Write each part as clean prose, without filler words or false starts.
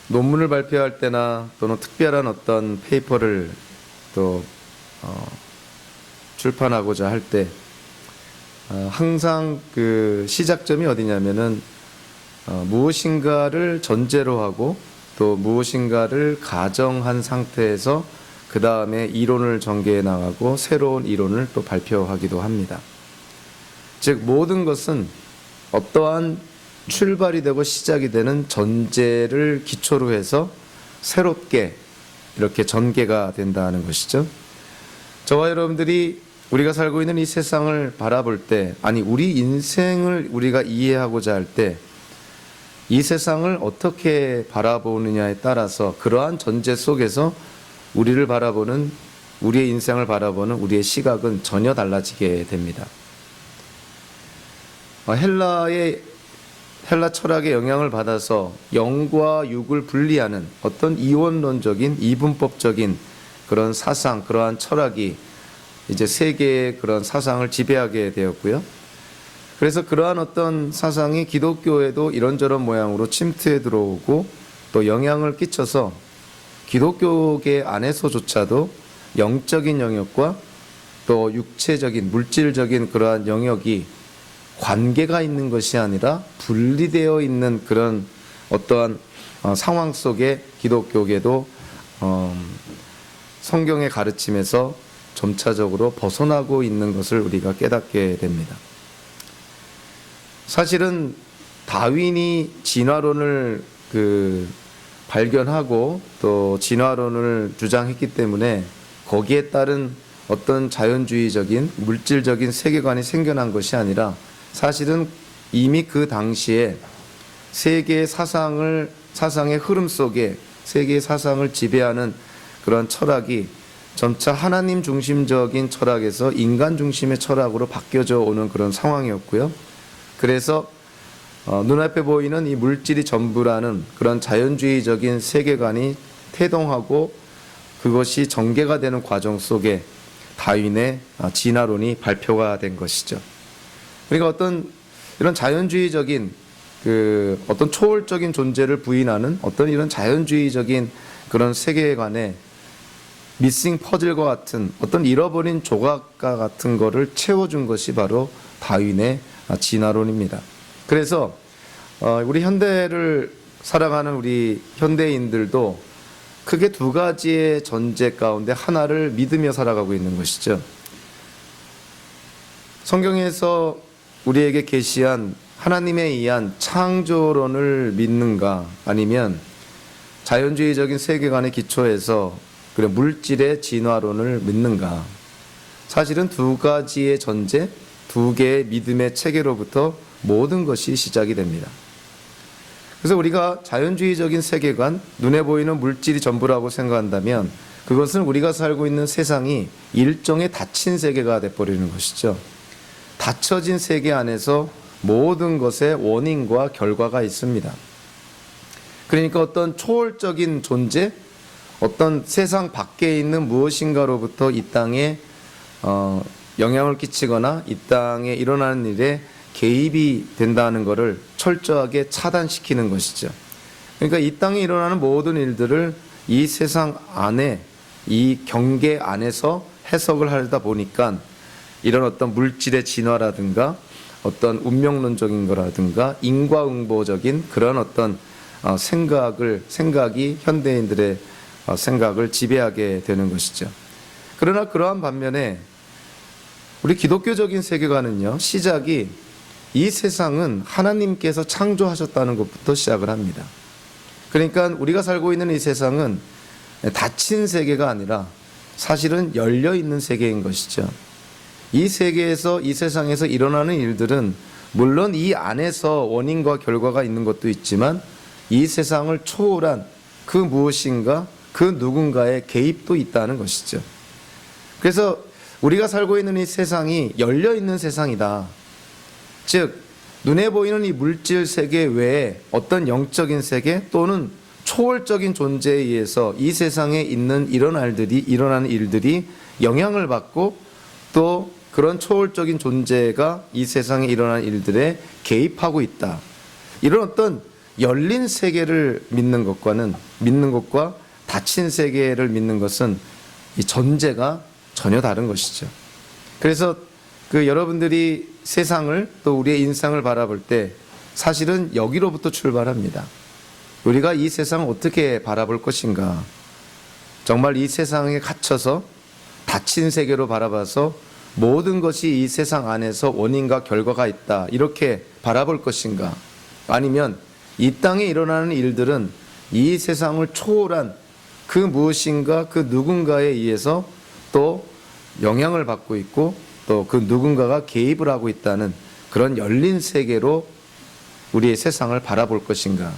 논문을 발표할 때나 또는 특별한 어떤 페이퍼를 또 출판하고자 할 때 항상 그 시작점이 어디냐면은 무엇인가를 전제로 하고 또 무엇인가를 가정한 상태에서 그 다음에 이론을 전개해 나가고 새로운 이론을 또 발표하기도 합니다. 즉 모든 것은 어떠한 출발이 되고 시작이 되는 전제를 기초로 해서 새롭게 이렇게 전개가 된다는 것이죠. 저와 여러분들이 우리가 살고 있는 이 세상을 바라볼 때, 아니 우리 인생을 우리가 이해하고자 할 때 이 세상을 어떻게 바라보느냐에 따라서 그러한 전제 속에서 우리를 바라보는, 우리의 인생을 바라보는 우리의 시각은 전혀 달라지게 됩니다. 헬라 철학의 영향을 받아서 영과 육을 분리하는 어떤 이원론적인 이분법적인 그런 사상, 그러한 철학이 이제 세계의 그런 사상을 지배하게 되었고요. 그래서 그러한 어떤 사상이 기독교에도 이런저런 모양으로 침투해 들어오고 또 영향을 끼쳐서 기독교계 안에서조차도 영적인 영역과 또 육체적인 물질적인 그러한 영역이 관계가 있는 것이 아니라 분리되어 있는 그런 어떠한 상황 속에 기독교계도 성경의 가르침에서 점차적으로 벗어나고 있는 것을 우리가 깨닫게 됩니다. 사실은 다윈이 진화론을 발견하고 또 진화론을 주장했기 때문에 거기에 따른 어떤 자연주의적인 물질적인 세계관이 생겨난 것이 아니라 사실은 이미 그 당시에 세계의 사상의 흐름 속에 세계의 사상을 지배하는 그런 철학이 점차 하나님 중심적인 철학에서 인간 중심의 철학으로 바뀌어져 오는 그런 상황이었고요. 그래서 눈앞에 보이는 이 물질이 전부라는 그런 자연주의적인 세계관이 태동하고 그것이 전개가 되는 과정 속에 다윈의 진화론이 발표가 된 것이죠. 그러니까 어떤 이런 자연주의적인 어떤 초월적인 존재를 부인하는 어떤 이런 자연주의적인 그런 세계관에 미싱 퍼즐과 같은 어떤 잃어버린 조각과 같은 거를 채워준 것이 바로 다윈의 진화론입니다. 그래서 우리 현대를 살아가는 우리 현대인들도 크게 두 가지의 전제 가운데 하나를 믿으며 살아가고 있는 것이죠. 성경에서 우리에게 계시한 하나님에 의한 창조론을 믿는가, 아니면 자연주의적인 세계관에 기초해서 물질의 진화론을 믿는가. 사실은 두 가지의 전제, 두 개의 믿음의 체계로부터 모든 것이 시작이 됩니다. 그래서 우리가 자연주의적인 세계관, 눈에 보이는 물질이 전부라고 생각한다면 그것은 우리가 살고 있는 세상이 일종의 닫힌 세계가 되어버리는 것이죠. 닫혀진 세계 안에서 모든 것의 원인과 결과가 있습니다. 그러니까 어떤 초월적인 존재, 어떤 세상 밖에 있는 무엇인가로부터 이 땅에 영향을 끼치거나 이 땅에 일어나는 일에 개입이 된다는 것을 철저하게 차단시키는 것이죠. 그러니까 이 땅에 일어나는 모든 일들을 이 세상 안에, 이 경계 안에서 해석을 하다 보니까 이런 어떤 물질의 진화라든가 어떤 운명론적인 거라든가 인과응보적인 그런 어떤 생각이 현대인들의 생각을 지배하게 되는 것이죠. 그러나 그러한 반면에 우리 기독교적인 세계관은요, 시작이 이 세상은 하나님께서 창조하셨다는 것부터 시작을 합니다. 그러니까 우리가 살고 있는 이 세상은 닫힌 세계가 아니라 사실은 열려있는 세계인 것이죠. 이 세계에서, 이 세상에서 일어나는 일들은 물론 이 안에서 원인과 결과가 있는 것도 있지만 이 세상을 초월한 그 무엇인가, 그 누군가의 개입도 있다는 것이죠. 그래서 우리가 살고 있는 이 세상이 열려있는 세상이다. 즉 눈에 보이는 이 물질 세계 외에 어떤 영적인 세계 또는 초월적인 존재에 의해서 이 세상에 있는 일어나는 일들이 영향을 받고 또 그런 초월적인 존재가 이 세상에 일어나는 일들에 개입하고 있다. 이런 어떤 열린 세계를 믿는 것과 닫힌 세계를 믿는 것은 이 전제가 전혀 다른 것이죠. 그래서 여러분들이 세상을 또 우리의 인생을 바라볼 때 사실은 여기로부터 출발합니다. 우리가 이 세상을 어떻게 바라볼 것인가? 정말 이 세상에 갇혀서 닫힌 세계로 바라봐서 모든 것이 이 세상 안에서 원인과 결과가 있다, 이렇게 바라볼 것인가? 아니면 이 땅에 일어나는 일들은 이 세상을 초월한 그 무엇인가, 그 누군가에 의해서 또 영향을 받고 있고 또 그 누군가가 개입을 하고 있다는 그런 열린 세계로 우리의 세상을 바라볼 것인가?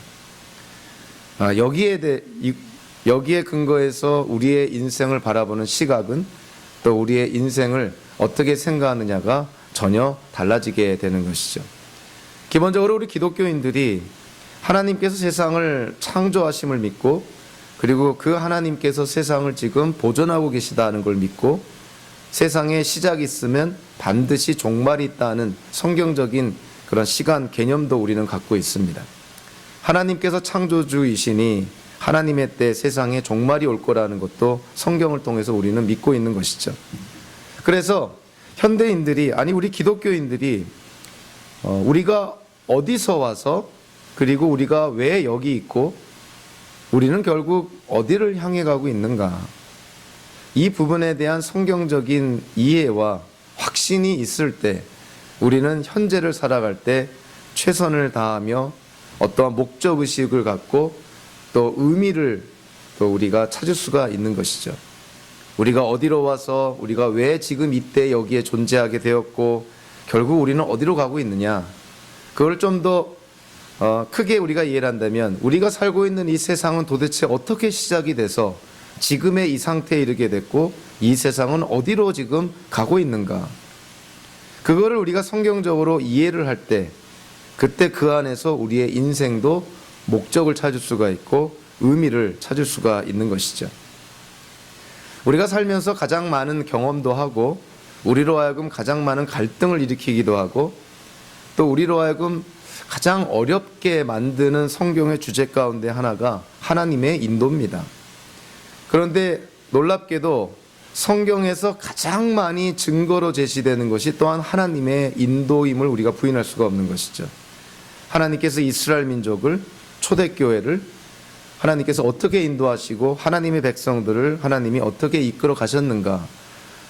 여기에 근거해서 우리의 인생을 바라보는 시각은 또 우리의 인생을 어떻게 생각하느냐가 전혀 달라지게 되는 것이죠. 기본적으로 우리 기독교인들이 하나님께서 세상을 창조하심을 믿고, 그리고 그 하나님께서 세상을 지금 보존하고 계시다는 걸 믿고, 세상에 시작이 있으면 반드시 종말이 있다는 성경적인 그런 시간 개념도 우리는 갖고 있습니다. 하나님께서 창조주이시니 하나님의 때 세상에 종말이 올 거라는 것도 성경을 통해서 우리는 믿고 있는 것이죠. 그래서 현대인들이, 아니 우리 기독교인들이 우리가 어디서 와서, 그리고 우리가 왜 여기 있고 우리는 결국 어디를 향해 가고 있는가, 이 부분에 대한 성경적인 이해와 확신이 있을 때 우리는 현재를 살아갈 때 최선을 다하며 어떠한 목적의식을 갖고 또 의미를 또 우리가 찾을 수가 있는 것이죠. 우리가 어디로 와서 우리가 왜 지금 이때 여기에 존재하게 되었고 결국 우리는 어디로 가고 있느냐, 그걸 좀 더 크게 우리가 이해를 한다면 우리가 살고 있는 이 세상은 도대체 어떻게 시작이 돼서 지금의 이 상태에 이르게 됐고 이 세상은 어디로 지금 가고 있는가, 그거를 우리가 성경적으로 이해를 할 때 그때 그 안에서 우리의 인생도 목적을 찾을 수가 있고 의미를 찾을 수가 있는 것이죠. 우리가 살면서 가장 많은 경험도 하고 우리로 하여금 가장 많은 갈등을 일으키기도 하고 또 우리로 하여금 가장 어렵게 만드는 성경의 주제 가운데 하나가 하나님의 인도입니다. 그런데 놀랍게도 성경에서 가장 많이 증거로 제시되는 것이 또한 하나님의 인도임을 우리가 부인할 수가 없는 것이죠. 하나님께서 이스라엘 민족을, 초대교회를 하나님께서 어떻게 인도하시고 하나님의 백성들을 하나님이 어떻게 이끌어 가셨는가,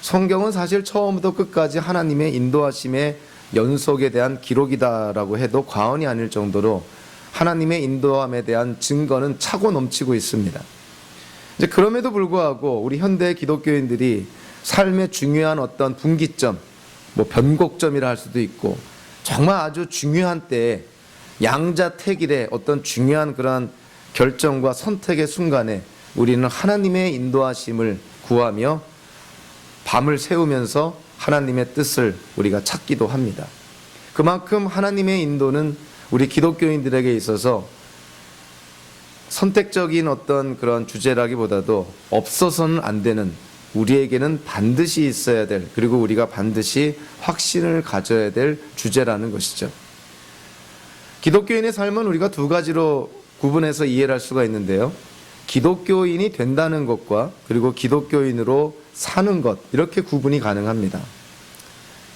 성경은 사실 처음부터 끝까지 하나님의 인도하심의 연속에 대한 기록이다라고 해도 과언이 아닐 정도로 하나님의 인도함에 대한 증거는 차고 넘치고 있습니다. 이제 그럼에도 불구하고 우리 현대 기독교인들이 삶의 중요한 어떤 분기점, 변곡점이라 할 수도 있고 정말 아주 중요한 때에 양자택일의 어떤 중요한 그러한 결정과 선택의 순간에 우리는 하나님의 인도하심을 구하며 밤을 새우면서 하나님의 뜻을 우리가 찾기도 합니다. 그만큼 하나님의 인도는 우리 기독교인들에게 있어서 선택적인 어떤 그런 주제라기보다도 없어서는 안 되는, 우리에게는 반드시 있어야 될, 그리고 우리가 반드시 확신을 가져야 될 주제라는 것이죠. 기독교인의 삶은 우리가 두 가지로 구분해서 이해를 할 수가 있는데요. 기독교인이 된다는 것과 그리고 기독교인으로 사는 것, 이렇게 구분이 가능합니다.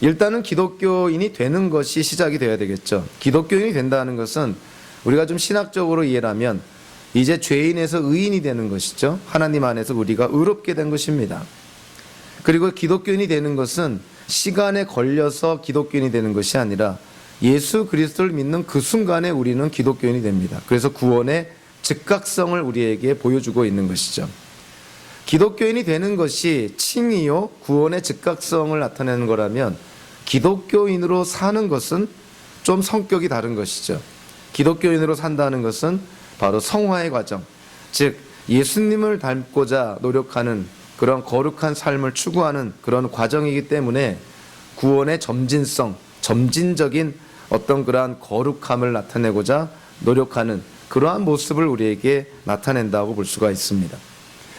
일단은 기독교인이 되는 것이 시작이 되어야 되겠죠. 기독교인이 된다는 것은 우리가 좀 신학적으로 이해를 하면 이제 죄인에서 의인이 되는 것이죠. 하나님 안에서 우리가 의롭게 된 것입니다. 그리고 기독교인이 되는 것은 시간에 걸려서 기독교인이 되는 것이 아니라 예수 그리스도를 믿는 그 순간에 우리는 기독교인이 됩니다. 그래서 구원의 즉각성을 우리에게 보여주고 있는 것이죠. 기독교인이 되는 것이 칭의요 구원의 즉각성을 나타내는 거라면 기독교인으로 사는 것은 좀 성격이 다른 것이죠. 기독교인으로 산다는 것은 바로 성화의 과정, 즉 예수님을 닮고자 노력하는 그런 거룩한 삶을 추구하는 그런 과정이기 때문에 구원의 점진성, 점진적인 어떤 그러한 거룩함을 나타내고자 노력하는 그러한 모습을 우리에게 나타낸다고 볼 수가 있습니다.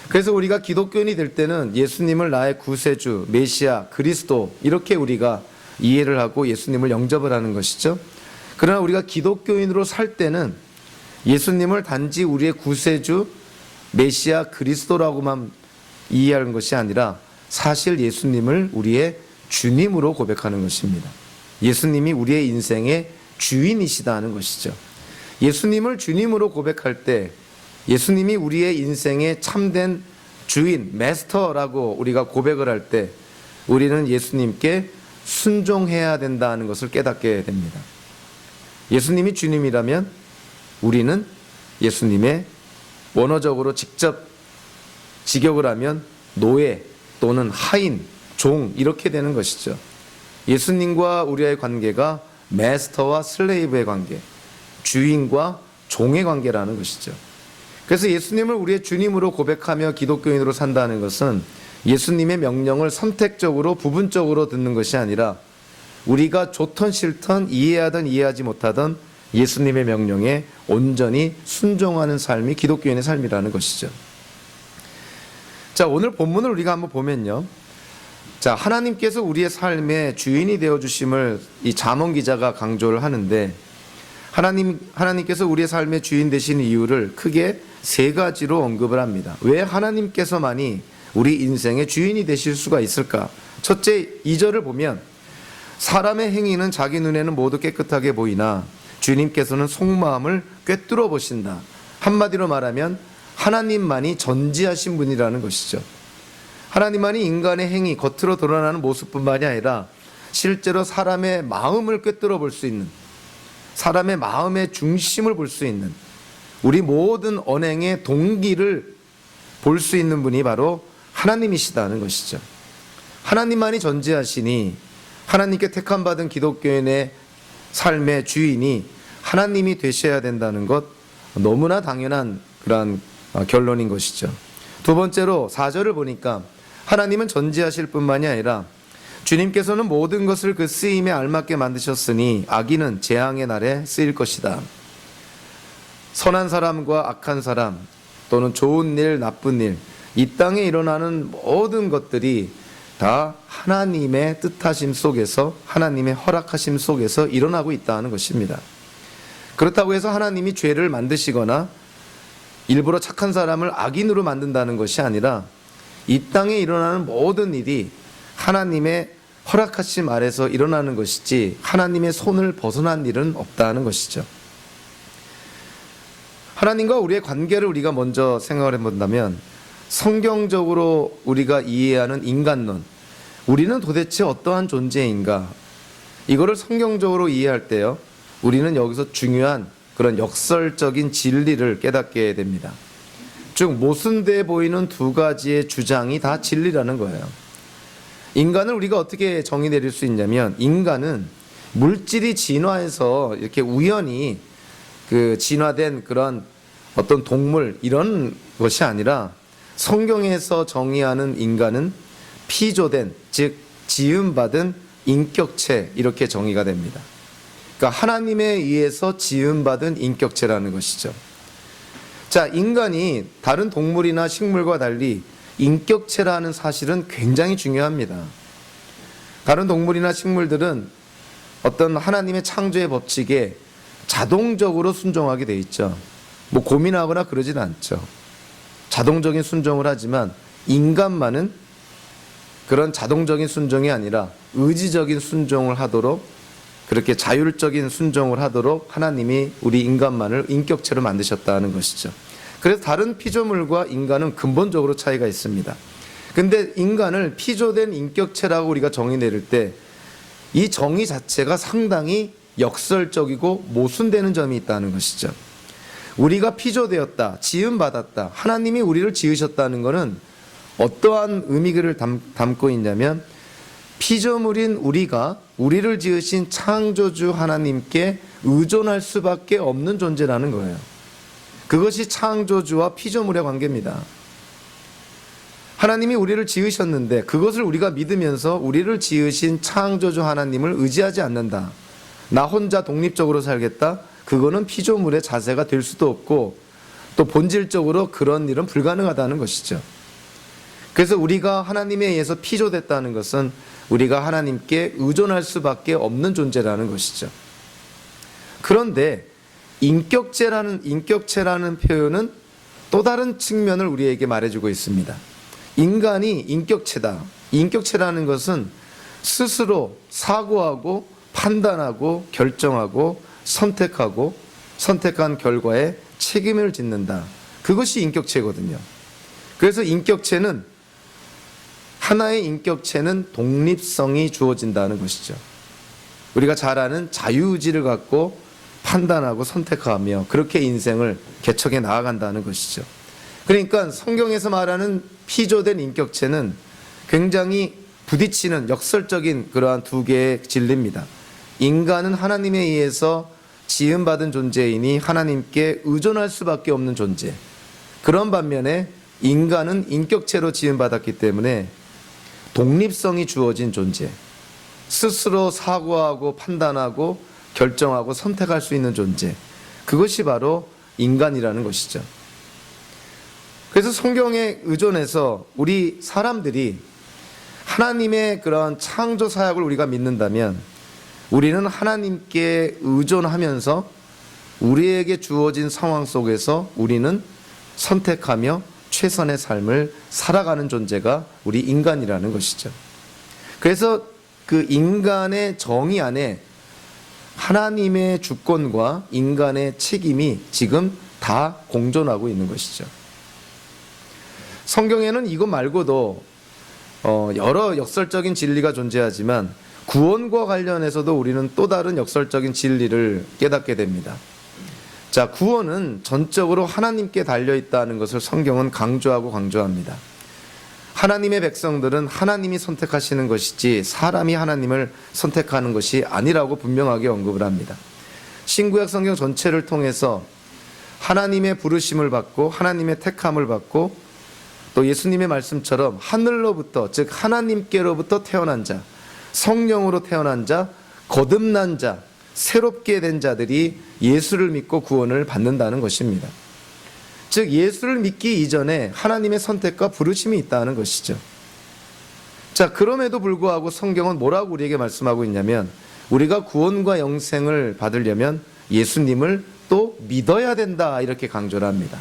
그래서 우리가 기독교인이 될 때는 예수님을 나의 구세주, 메시아, 그리스도 이렇게 우리가 이해를 하고 예수님을 영접을 하는 것이죠. 그러나 우리가 기독교인으로 살 때는 예수님을 단지 우리의 구세주, 메시아 그리스도라고만 이해하는 것이 아니라 사실 예수님을 우리의 주님으로 고백하는 것입니다. 예수님이 우리의 인생의 주인이시다 하는 것이죠. 예수님을 주님으로 고백할 때 예수님이 우리의 인생의 참된 주인, 마스터라고 우리가 고백을 할 때 우리는 예수님께 순종해야 된다는 것을 깨닫게 됩니다. 예수님이 주님이라면 우리는 예수님의 원어적으로 직접 직역을 하면 노예 또는 하인, 종 이렇게 되는 것이죠. 예수님과 우리의 관계가 마스터와 슬레이브의 관계, 주인과 종의 관계라는 것이죠. 그래서 예수님을 우리의 주님으로 고백하며 기독교인으로 산다는 것은 예수님의 명령을 선택적으로 부분적으로 듣는 것이 아니라 우리가 좋던 싫던 이해하든 이해하지 못하던 예수님의 명령에 온전히 순종하는 삶이 기독교인의 삶이라는 것이죠. 자, 오늘 본문을 우리가 한번 보면요. 자, 하나님께서 우리의 삶의 주인이 되어 주심을 이 잠언 기자가 강조를 하는데 하나님께서 우리의 삶의 주인 되신 이유를 크게 세 가지로 언급을 합니다. 왜 하나님께서만이 우리 인생의 주인이 되실 수가 있을까? 첫째, 2절을 보면 사람의 행위는 자기 눈에는 모두 깨끗하게 보이나 주님께서는 속마음을 꿰뚫어 보신다. 한마디로 말하면 하나님만이 전지하신 분이라는 것이죠. 하나님만이 인간의 행위, 겉으로 드러나는 모습뿐만이 아니라 실제로 사람의 마음을 꿰뚫어 볼 수 있는, 사람의 마음의 중심을 볼 수 있는, 우리 모든 언행의 동기를 볼 수 있는 분이 바로 하나님이시다는 것이죠. 하나님만이 전지하시니 하나님께 택함받은 기독교인의 삶의 주인이 하나님이 되셔야 된다는 것, 너무나 당연한 그러한 결론인 것이죠. 두 번째로 4절을 보니까 하나님은 전지하실 뿐만이 아니라 주님께서는 모든 것을 그 쓰임에 알맞게 만드셨으니 악인은 재앙의 날에 쓰일 것이다. 선한 사람과 악한 사람 또는 좋은 일, 나쁜 일, 이 땅에 일어나는 모든 것들이 다 하나님의 뜻하심 속에서, 하나님의 허락하심 속에서 일어나고 있다는 것입니다. 그렇다고 해서 하나님이 죄를 만드시거나 일부러 착한 사람을 악인으로 만든다는 것이 아니라 이 땅에 일어나는 모든 일이 하나님의 허락하심 아래서 일어나는 것이지 하나님의 손을 벗어난 일은 없다는 것이죠. 하나님과 우리의 관계를 우리가 먼저 생각을 해본다면 성경적으로 우리가 이해하는 인간론, 우리는 도대체 어떠한 존재인가, 이거를 성경적으로 이해할 때요, 우리는 여기서 중요한 그런 역설적인 진리를 깨닫게 됩니다. 즉 모순돼 보이는 두 가지의 주장이 다 진리라는 거예요. 인간을 우리가 어떻게 정의 내릴 수 있냐면, 인간은 물질이 진화해서 이렇게 우연히 그 진화된 그런 어떤 동물 이런 것이 아니라 성경에서 정의하는 인간은 피조된, 즉 지음받은 인격체, 이렇게 정의가 됩니다. 그러니까 하나님에 의해서 지음받은 인격체라는 것이죠. 자, 인간이 다른 동물이나 식물과 달리 인격체라는 사실은 굉장히 중요합니다. 다른 동물이나 식물들은 어떤 하나님의 창조의 법칙에 자동적으로 순종하게 돼 있죠. 뭐 고민하거나 그러진 않죠. 자동적인 순종을 하지만 인간만은 그런 자동적인 순종이 아니라 의지적인 순종을 하도록, 그렇게 자율적인 순종을 하도록 하나님이 우리 인간만을 인격체로 만드셨다는 것이죠. 그래서 다른 피조물과 인간은 근본적으로 차이가 있습니다. 근데 인간을 피조된 인격체라고 우리가 정의 내릴 때 이 정의 자체가 상당히 역설적이고 모순되는 점이 있다는 것이죠. 우리가 피조되었다, 지음받았다, 하나님이 우리를 지으셨다는 것은 어떠한 의미를 담고 있냐면, 피조물인 우리가 우리를 지으신 창조주 하나님께 의존할 수밖에 없는 존재라는 거예요. 그것이 창조주와 피조물의 관계입니다. 하나님이 우리를 지으셨는데 그것을 우리가 믿으면서 우리를 지으신 창조주 하나님을 의지하지 않는다, 나 혼자 독립적으로 살겠다, 그거는 피조물의 자세가 될 수도 없고 또 본질적으로 그런 일은 불가능하다는 것이죠. 그래서 우리가 하나님에 의해서 피조됐다는 것은 우리가 하나님께 의존할 수밖에 없는 존재라는 것이죠. 그런데 인격체라는 표현은 또 다른 측면을 우리에게 말해주고 있습니다. 인간이 인격체다. 인격체라는 것은 스스로 사고하고 판단하고 결정하고 선택한 결과에 책임을 짓는다. 그것이 인격체거든요. 그래서 하나의 인격체는 독립성이 주어진다는 것이죠. 우리가 잘 아는 자유의지를 갖고 판단하고 선택하며 그렇게 인생을 개척해 나아간다는 것이죠. 그러니까 성경에서 말하는 피조된 인격체는 굉장히 부딪히는 역설적인 그러한 두 개의 진리입니다. 인간은 하나님에 의해서 지음받은 존재이니 하나님께 의존할 수밖에 없는 존재. 그런 반면에 인간은 인격체로 지음받았기 때문에 독립성이 주어진 존재. 스스로 사고하고 판단하고 결정하고 선택할 수 있는 존재. 그것이 바로 인간이라는 것이죠. 그래서 성경에 의존해서 우리 사람들이 하나님의 그런 창조 사역을 우리가 믿는다면 우리는 하나님께 의존하면서 우리에게 주어진 상황 속에서 우리는 선택하며 최선의 삶을 살아가는 존재가 우리 인간이라는 것이죠. 그래서 그 인간의 정의 안에 하나님의 주권과 인간의 책임이 지금 다 공존하고 있는 것이죠. 성경에는 이것 말고도 여러 역설적인 진리가 존재하지만 구원과 관련해서도 우리는 또 다른 역설적인 진리를 깨닫게 됩니다. 자, 구원은 전적으로 하나님께 달려있다는 것을 성경은 강조합니다. 하나님의 백성들은 하나님이 선택하시는 것이지 사람이 하나님을 선택하는 것이 아니라고 분명하게 언급을 합니다. 신구약 성경 전체를 통해서 하나님의 부르심을 받고 하나님의 택함을 받고 또 예수님의 말씀처럼 하늘로부터 즉 하나님께로부터 태어난 자, 성령으로 태어난 자, 거듭난 자, 새롭게 된 자들이 예수를 믿고 구원을 받는다는 것입니다. 즉 예수를 믿기 이전에 하나님의 선택과 부르심이 있다는 것이죠. 자, 그럼에도 불구하고 성경은 뭐라고 우리에게 말씀하고 있냐면 우리가 구원과 영생을 받으려면 예수님을 또 믿어야 된다 이렇게 강조를 합니다.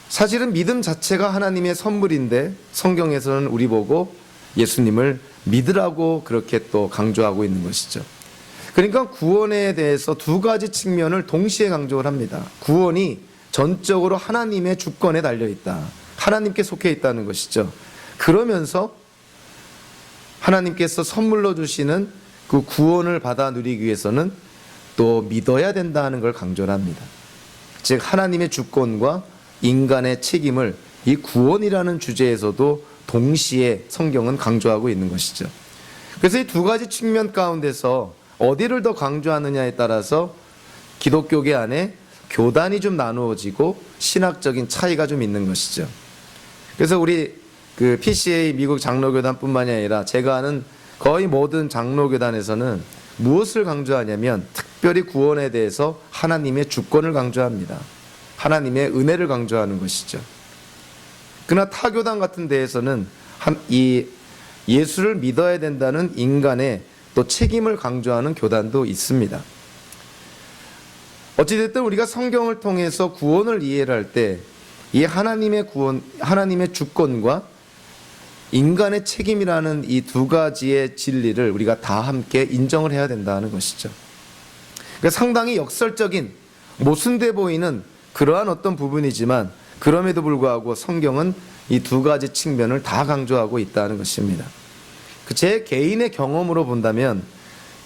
사실은 믿음 자체가 하나님의 선물인데 성경에서는 우리 보고 예수님을 믿으라고 그렇게 또 강조하고 있는 것이죠. 그러니까 구원에 대해서 두 가지 측면을 동시에 강조를 합니다. 구원이 전적으로 하나님의 주권에 달려있다. 하나님께 속해 있다는 것이죠. 그러면서 하나님께서 선물로 주시는 그 구원을 받아 누리기 위해서는 또 믿어야 된다는 걸 강조를 합니다. 즉 하나님의 주권과 인간의 책임을 이 구원이라는 주제에서도 동시에 성경은 강조하고 있는 것이죠. 그래서 이 두 가지 측면 가운데서 어디를 더 강조하느냐에 따라서 기독교계 안에 교단이 좀 나누어지고 신학적인 차이가 좀 있는 것이죠. 그래서 우리 그 PCA 미국 장로교단뿐만이 아니라 제가 아는 거의 모든 장로교단에서는 무엇을 강조하냐면 특별히 구원에 대해서 하나님의 주권을 강조합니다. 하나님의 은혜를 강조하는 것이죠. 그러나 타교단 같은 데에서는 이 예수를 믿어야 된다는 인간의 또 책임을 강조하는 교단도 있습니다. 어찌됐든 우리가 성경을 통해서 구원을 이해를 할 때 이 하나님의 구원, 하나님의 주권과 인간의 책임이라는 이 두 가지의 진리를 우리가 다 함께 인정을 해야 된다는 것이죠. 그러니까 상당히 역설적인 모순돼 보이는 그러한 어떤 부분이지만 그럼에도 불구하고 성경은 이 두 가지 측면을 다 강조하고 있다는 것입니다. 제 개인의 경험으로 본다면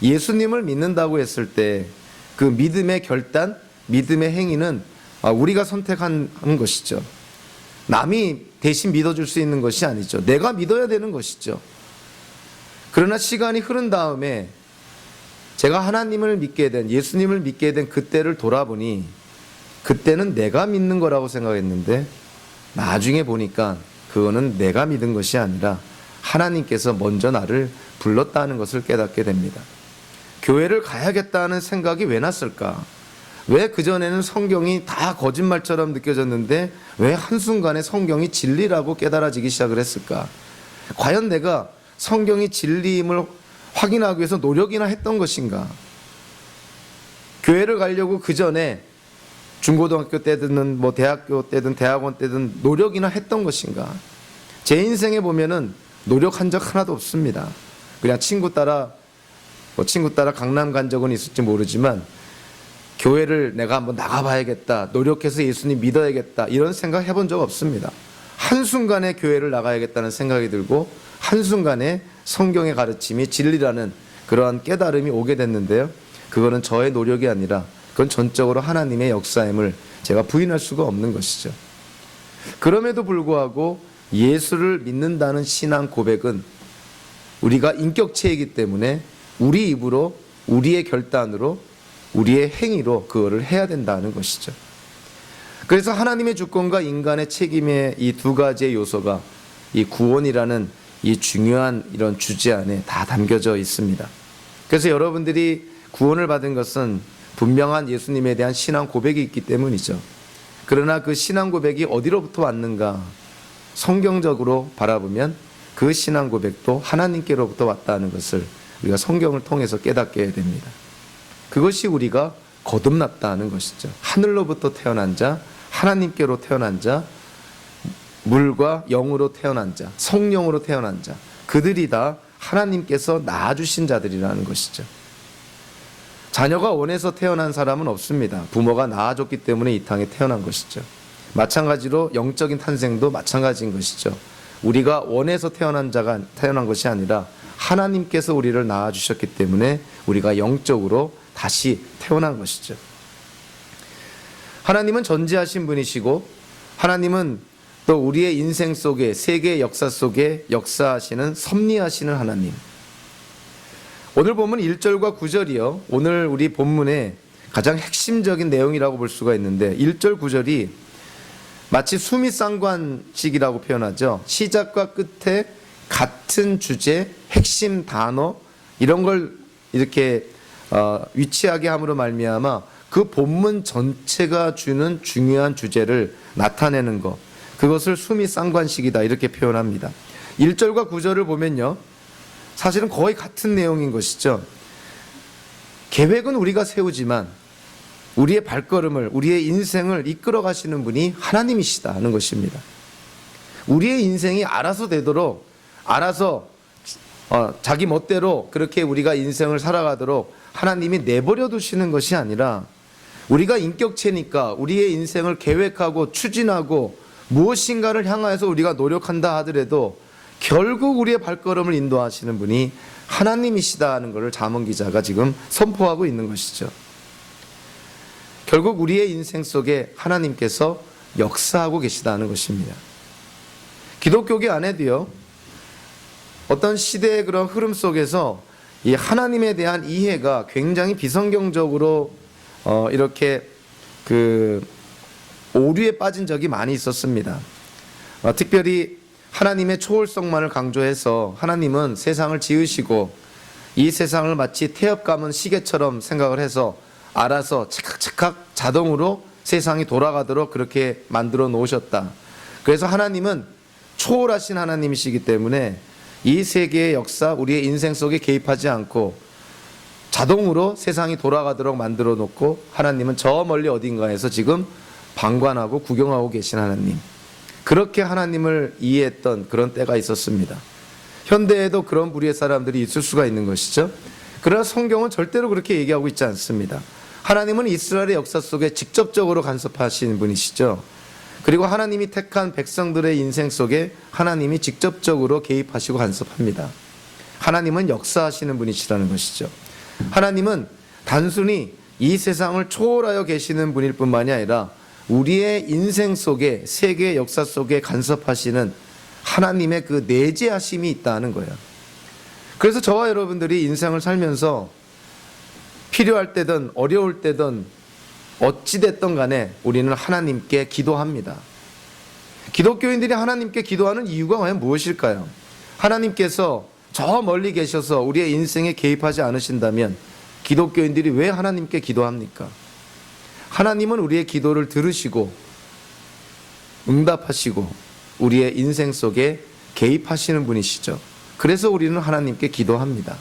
예수님을 믿는다고 했을 때 그 믿음의 결단, 믿음의 행위는 우리가 선택한 것이죠. 남이 대신 믿어줄 수 있는 것이 아니죠. 내가 믿어야 되는 것이죠. 그러나 시간이 흐른 다음에 제가 하나님을 믿게 된, 예수님을 믿게 된 그때를 돌아보니 그때는 내가 믿는 거라고 생각했는데 나중에 보니까 그거는 내가 믿은 것이 아니라 하나님께서 먼저 나를 불렀다는 것을 깨닫게 됩니다. 교회를 가야겠다는 생각이 왜 났을까? 왜 그전에는 성경이 다 거짓말처럼 느껴졌는데 왜 한순간에 성경이 진리라고 깨달아지기 시작을 했을까? 과연 내가 성경이 진리임을 확인하기 위해서 노력이나 했던 것인가? 교회를 가려고 그 전에 중고등학교 때든 뭐 대학교 때든 대학원 때든 노력이나 했던 것인가? 제 인생에 보면은 노력한 적 하나도 없습니다. 그냥 친구 따라 강남 간 적은 있을지 모르지만 교회를 내가 한번 나가봐야겠다, 노력해서 예수님 믿어야겠다, 이런 생각 해본 적 없습니다. 한순간에 교회를 나가야겠다는 생각이 들고 한순간에 성경의 가르침이 진리라는 그러한 깨달음이 오게 됐는데요, 그거는 저의 노력이 아니라 그건 전적으로 하나님의 역사임을 제가 부인할 수가 없는 것이죠. 그럼에도 불구하고 예수를 믿는다는 신앙 고백은 우리가 인격체이기 때문에 우리 입으로, 우리의 결단으로, 우리의 행위로 그거를 해야 된다는 것이죠. 그래서 하나님의 주권과 인간의 책임의 이 두 가지의 요소가 이 구원이라는 이 중요한 이런 주제 안에 다 담겨져 있습니다. 그래서 여러분들이 구원을 받은 것은 분명한 예수님에 대한 신앙 고백이 있기 때문이죠. 그러나 그 신앙 고백이 어디로부터 왔는가? 성경적으로 바라보면 그 신앙 고백도 하나님께로부터 왔다는 것을 우리가 성경을 통해서 깨닫게 됩니다. 그것이 우리가 거듭났다는 것이죠. 하늘로부터 태어난 자, 하나님께로 태어난 자, 물과 영으로 태어난 자, 성령으로 태어난 자, 그들이 다 하나님께서 낳아주신 자들이라는 것이죠. 자녀가 원해서 태어난 사람은 없습니다. 부모가 낳아줬기 때문에 이 땅에 태어난 것이죠. 마찬가지로 영적인 탄생도 마찬가지인 것이죠. 우리가 원해서 태어난 것이 아니라 하나님께서 우리를 낳아주셨기 때문에 우리가 영적으로 다시 태어난 것이죠. 하나님은 전지하신 분이시고 하나님은 또 우리의 인생 속에, 세계의 역사 속에 역사하시는 섭리하시는 하나님. 오늘 본문 1절과 9절이요, 오늘 우리 본문의 가장 핵심적인 내용이라고 볼 수가 있는데 1절 9절이 마치 수미상관식이라고 표현하죠. 시작과 끝에 같은 주제, 핵심 단어 이런 걸 이렇게 위치하게 함으로 말미암아 그 본문 전체가 주는 중요한 주제를 나타내는 것, 그것을 수미상관식이다 이렇게 표현합니다. 1절과 9절을 보면요, 사실은 거의 같은 내용인 것이죠. 계획은 우리가 세우지만 우리의 발걸음을, 우리의 인생을 이끌어 가시는 분이 하나님이시다는 것입니다. 우리의 인생이 알아서 되도록, 알아서 자기 멋대로 그렇게 우리가 인생을 살아가도록 하나님이 내버려 두시는 것이 아니라 우리가 인격체니까 우리의 인생을 계획하고 추진하고 무엇인가를 향하여서 우리가 노력한다 하더라도 결국 우리의 발걸음을 인도하시는 분이 하나님이시다는 것을 잠언 기자가 지금 선포하고 있는 것이죠. 결국 우리의 인생 속에 하나님께서 역사하고 계시다는 것입니다. 기독교계 안에도요, 어떤 시대의 그런 흐름 속에서 이 하나님에 대한 이해가 굉장히 비성경적으로 이렇게 오류에 빠진 적이 많이 있었습니다. 특별히 하나님의 초월성만을 강조해서 하나님은 세상을 지으시고 이 세상을 마치 태엽 감은 시계처럼 생각을 해서 알아서 착각 자동으로 세상이 돌아가도록 그렇게 만들어 놓으셨다. 그래서 하나님은 초월하신 하나님이시기 때문에 이 세계의 역사, 우리의 인생 속에 개입하지 않고 자동으로 세상이 돌아가도록 만들어 놓고 하나님은 저 멀리 어딘가에서 지금 방관하고 구경하고 계신 하나님, 그렇게 하나님을 이해했던 그런 때가 있었습니다. 현대에도 그런 부류의 사람들이 있을 수가 있는 것이죠. 그러나 성경은 절대로 그렇게 얘기하고 있지 않습니다. 하나님은 이스라엘의 역사 속에 직접적으로 간섭하시는 분이시죠. 그리고 하나님이 택한 백성들의 인생 속에 하나님이 직접적으로 개입하시고 간섭합니다. 하나님은 역사하시는 분이시라는 것이죠. 하나님은 단순히 이 세상을 초월하여 계시는 분일 뿐만이 아니라 우리의 인생 속에, 세계의 역사 속에 간섭하시는 하나님의 그 내재하심이 있다는 거예요. 그래서 저와 여러분들이 인생을 살면서 필요할 때든 어려울 때든 어찌됐든 간에 우리는 하나님께 기도합니다. 기독교인들이 하나님께 기도하는 이유가 과연 무엇일까요? 하나님께서 저 멀리 계셔서 우리의 인생에 개입하지 않으신다면 기독교인들이 왜 하나님께 기도합니까? 하나님은 우리의 기도를 들으시고 응답하시고 우리의 인생 속에 개입하시는 분이시죠. 그래서 우리는 하나님께 기도합니다.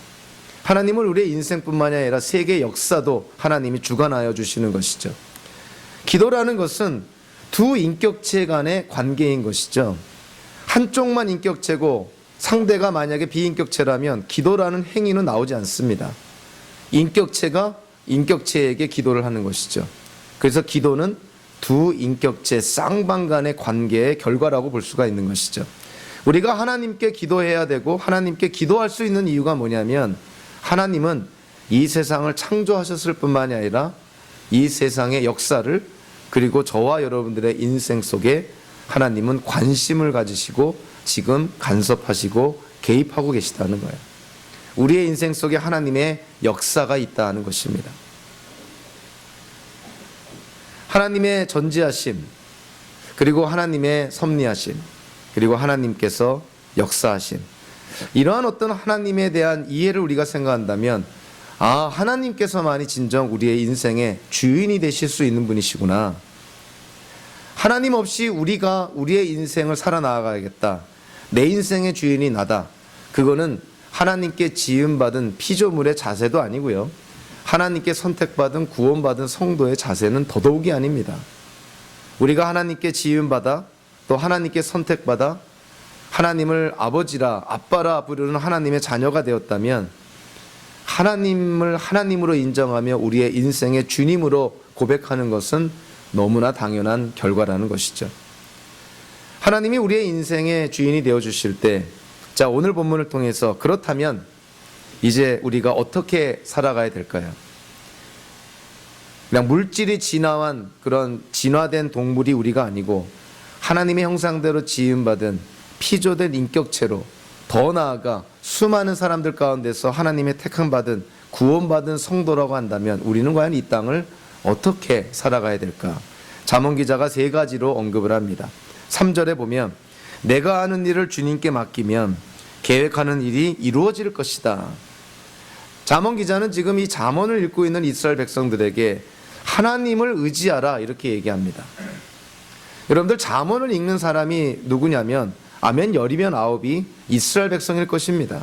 하나님을 우리의 인생뿐만이 아니라 세계 역사도 하나님이 주관하여 주시는 것이죠. 기도라는 것은 두 인격체 간의 관계인 것이죠. 한쪽만 인격체고 상대가 만약에 비인격체라면 기도라는 행위는 나오지 않습니다. 인격체가 인격체에게 기도를 하는 것이죠. 그래서 기도는 두 인격체 쌍방 간의 관계의 결과라고 볼 수가 있는 것이죠. 우리가 하나님께 기도해야 되고 하나님께 기도할 수 있는 이유가 뭐냐면 하나님은 이 세상을 창조하셨을 뿐만이 아니라 이 세상의 역사를 그리고 저와 여러분들의 인생 속에 하나님은 관심을 가지시고 지금 간섭하시고 개입하고 계시다는 거예요. 우리의 인생 속에 하나님의 역사가 있다는 것입니다. 하나님의 전지하심, 그리고 하나님의 섭리하심, 그리고 하나님께서 역사하심, 이러한 어떤 하나님에 대한 이해를 우리가 생각한다면 하나님께서만이 진정 우리의 인생의 주인이 되실 수 있는 분이시구나. 하나님 없이 우리가 우리의 인생을 살아나가야겠다. 내 인생의 주인이 나다. 그거는 하나님께 지음받은 피조물의 자세도 아니고요. 하나님께 선택받은 구원받은 성도의 자세는 더더욱이 아닙니다. 우리가 하나님께 지음받아 또 하나님께 선택받아 하나님을 아버지라 아빠라 부르는 하나님의 자녀가 되었다면 하나님을 하나님으로 인정하며 우리의 인생의 주님으로 고백하는 것은 너무나 당연한 결과라는 것이죠. 하나님이 우리의 인생의 주인이 되어주실 때, 자, 오늘 본문을 통해서 그렇다면 이제 우리가 어떻게 살아가야 될까요? 그냥 물질이 진화한 그런 진화된 동물이 우리가 아니고 하나님의 형상대로 지음받은 피조된 인격체로 더 나아가 수많은 사람들 가운데서 하나님의 택함받은 구원받은 성도라고 한다면 우리는 과연 이 땅을 어떻게 살아가야 될까? 잠언 기자가 세 가지로 언급을 합니다. 3절에 보면 내가 하는 일을 주님께 맡기면 계획하는 일이 이루어질 것이다. 잠언 기자는 지금 이 잠언을 읽고 있는 이스라엘 백성들에게 하나님을 의지하라 이렇게 얘기합니다. 여러분들 잠언을 읽는 사람이 누구냐면 아멘 열이면 아홉이 이스라엘 백성일 것입니다.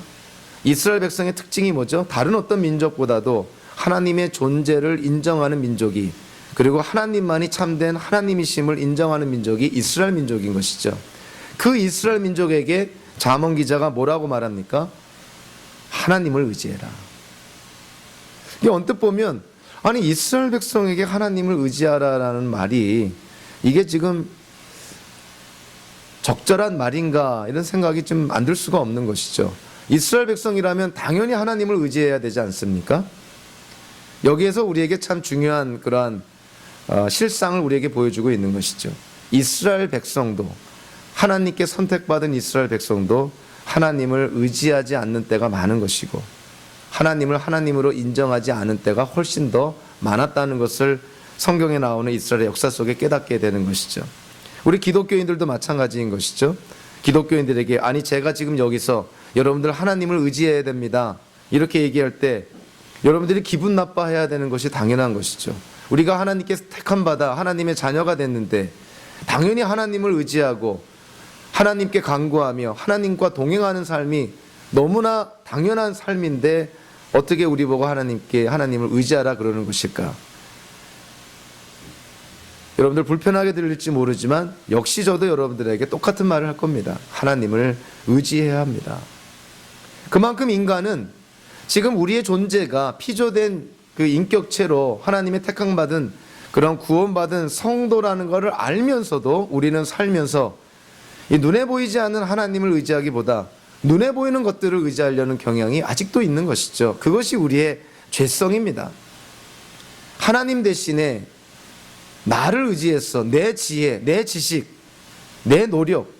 이스라엘 백성의 특징이 뭐죠? 다른 어떤 민족보다도 하나님의 존재를 인정하는 민족이, 그리고 하나님만이 참된 하나님이심을 인정하는 민족이 이스라엘 민족인 것이죠. 그 이스라엘 민족에게 잠언 기자가 뭐라고 말합니까? 하나님을 의지해라. 이게 언뜻 보면 아니 이스라엘 백성에게 하나님을 의지하라라는 말이 이게 지금 적절한 말인가 이런 생각이 좀 안 들 수가 없는 것이죠. 이스라엘 백성이라면 당연히 하나님을 의지해야 되지 않습니까? 여기에서 우리에게 참 중요한 그러한 실상을 우리에게 보여주고 있는 것이죠. 이스라엘 백성도, 하나님께 선택받은 이스라엘 백성도 하나님을 의지하지 않는 때가 많은 것이고 하나님을 하나님으로 인정하지 않은 때가 훨씬 더 많았다는 것을 성경에 나오는 이스라엘의 역사 속에 깨닫게 되는 것이죠. 우리 기독교인들도 마찬가지인 것이죠. 기독교인들에게 아니 제가 지금 여기서 여러분들 하나님을 의지해야 됩니다 이렇게 얘기할 때 여러분들이 기분 나빠해야 되는 것이 당연한 것이죠. 우리가 하나님께 택함받아 하나님의 자녀가 됐는데 당연히 하나님을 의지하고 하나님께 간구하며 하나님과 동행하는 삶이 너무나 당연한 삶인데 어떻게 우리 보고 하나님을 의지하라 그러는 것일까? 여러분들 불편하게 들릴지 모르지만 역시 저도 여러분들에게 똑같은 말을 할 겁니다. 하나님을 의지해야 합니다. 그만큼 인간은 지금 우리의 존재가 피조된 그 인격체로 하나님의 택함받은 그런 구원받은 성도라는 것을 알면서도 우리는 살면서 이 눈에 보이지 않는 하나님을 의지하기보다 눈에 보이는 것들을 의지하려는 경향이 아직도 있는 것이죠. 그것이 우리의 죄성입니다. 하나님 대신에 나를 의지해서 내 지혜, 내 지식, 내 노력,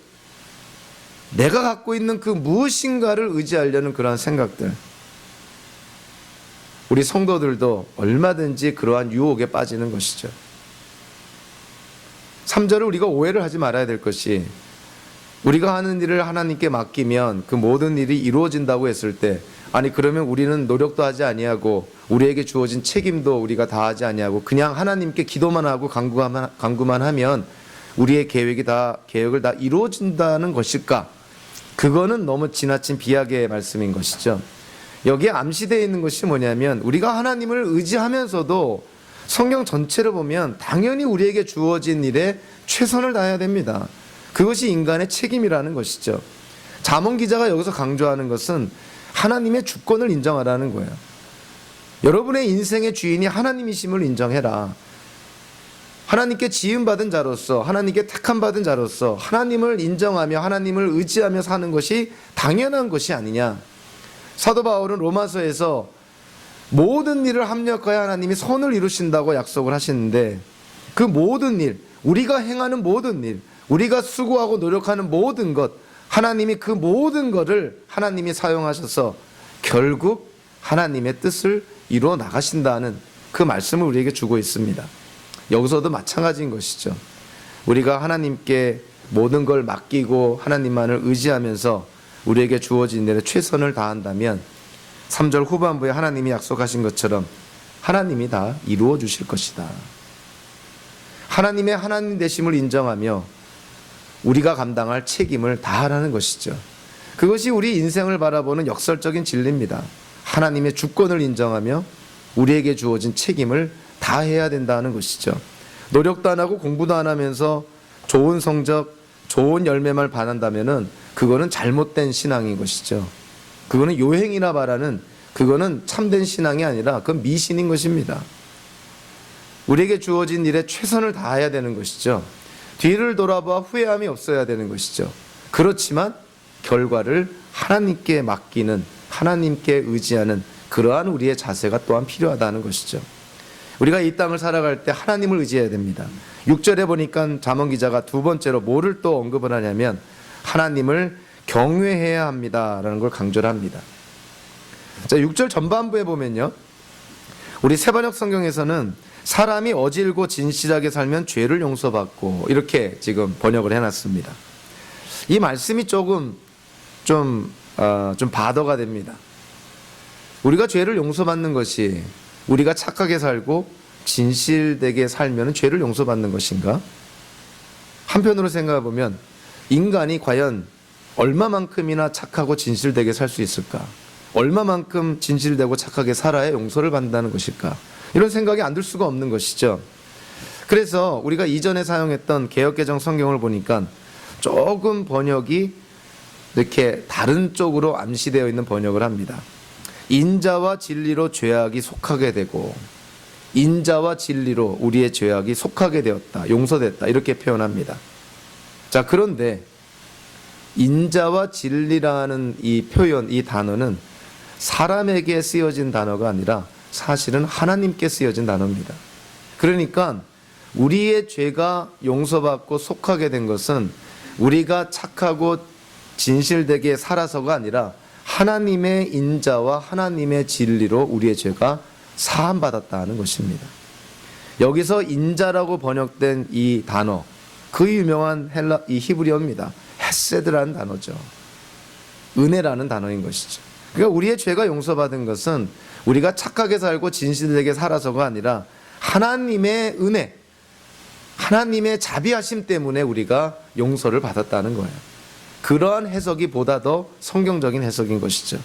내가 갖고 있는 그 무엇인가를 의지하려는 그러한 생각들. 우리 성도들도 얼마든지 그러한 유혹에 빠지는 것이죠. 3절을 우리가 오해를 하지 말아야 될 것이 우리가 하는 일을 하나님께 맡기면 그 모든 일이 이루어진다고 했을 때 아니 그러면 우리는 노력도 하지 아니하고 우리에게 주어진 책임도 우리가 다 하지 아니하고 그냥 하나님께 기도만 하고 간구만 하면 우리의 계획을 다 이루어진다는 것일까? 그거는 너무 지나친 비약의 말씀인 것이죠. 여기에 암시되어 있는 것이 뭐냐면 우리가 하나님을 의지하면서도 성경 전체를 보면 당연히 우리에게 주어진 일에 최선을 다해야 됩니다. 그것이 인간의 책임이라는 것이죠. 잠언 기자가 여기서 강조하는 것은 하나님의 주권을 인정하라는 거예요. 여러분의 인생의 주인이 하나님이심을 인정해라. 하나님께 지음받은 자로서, 하나님께 택함받은 자로서 하나님을 인정하며 하나님을 의지하며 사는 것이 당연한 것이 아니냐. 사도 바울은 로마서에서 모든 일을 합력하여 하나님이 선을 이루신다고 약속을 하시는데, 그 모든 일, 우리가 행하는 모든 일, 우리가 수고하고 노력하는 모든 것, 하나님이 그 모든 것을 하나님이 사용하셔서 결국 하나님의 뜻을 이루어 나가신다는 그 말씀을 우리에게 주고 있습니다. 여기서도 마찬가지인 것이죠. 우리가 하나님께 모든 걸 맡기고 하나님만을 의지하면서 우리에게 주어진 일에 최선을 다한다면 3절 후반부에 하나님이 약속하신 것처럼 하나님이 다 이루어 주실 것이다. 하나님의 하나님 되심을 인정하며 우리가 감당할 책임을 다하라는 것이죠. 그것이 우리 인생을 바라보는 역설적인 진리입니다. 하나님의 주권을 인정하며 우리에게 주어진 책임을 다해야 된다는 것이죠. 노력도 안 하고 공부도 안 하면서 좋은 성적, 좋은 열매만 바란다면은 그거는 잘못된 신앙인 것이죠. 그거는 요행이나 바라는, 그거는 참된 신앙이 아니라 그건 미신인 것입니다. 우리에게 주어진 일에 최선을 다해야 되는 것이죠. 뒤를 돌아봐 후회함이 없어야 되는 것이죠. 그렇지만 결과를 하나님께 맡기는, 하나님께 의지하는 그러한 우리의 자세가 또한 필요하다는 것이죠. 우리가 이 땅을 살아갈 때 하나님을 의지해야 됩니다. 6절에 보니까 잠언 기자가 두 번째로 뭐를 또 언급을 하냐면 하나님을 경외해야 합니다라는 걸 강조를 합니다. 자, 6절 전반부에 보면요, 우리 새번역 성경에서는 사람이 어질고 진실하게 살면 죄를 용서받고 이렇게 지금 번역을 해놨습니다. 이 말씀이 조금 좀 바더가 됩니다. 우리가 죄를 용서받는 것이 우리가 착하게 살고 진실되게 살면 죄를 용서받는 것인가? 한편으로 생각해 보면 인간이 과연 얼마만큼이나 착하고 진실되게 살 수 있을까? 얼마만큼 진실되고 착하게 살아야 용서를 받는다는 것일까? 이런 생각이 안 들 수가 없는 것이죠. 그래서 우리가 이전에 사용했던 개역개정 성경을 보니까 조금 번역이 이렇게 다른 쪽으로 암시되어 있는 번역을 합니다. 인자와 진리로 죄악이 속하게 되고, 인자와 진리로 우리의 죄악이 속하게 되었다, 용서됐다, 이렇게 표현합니다. 자, 그런데 인자와 진리라는 이 표현, 이 단어는 사람에게 쓰여진 단어가 아니라 사실은 하나님께 쓰여진 단어입니다. 그러니까 우리의 죄가 용서받고 속하게 된 것은 우리가 착하고 진실되게 살아서가 아니라 하나님의 인자와 하나님의 진리로 우리의 죄가 사함받았다는 것입니다. 여기서 인자라고 번역된 이 단어, 그 유명한 이 히브리어입니다. 헤세드라는 단어죠. 은혜라는 단어인 것이죠. 그러니까 우리의 죄가 용서받은 것은 우리가 착하게 살고 진실되게 살아서가 아니라 하나님의 은혜, 하나님의 자비하심 때문에 우리가 용서를 받았다는 거예요. 그러한 해석이 보다 더 성경적인 해석인 것이죠.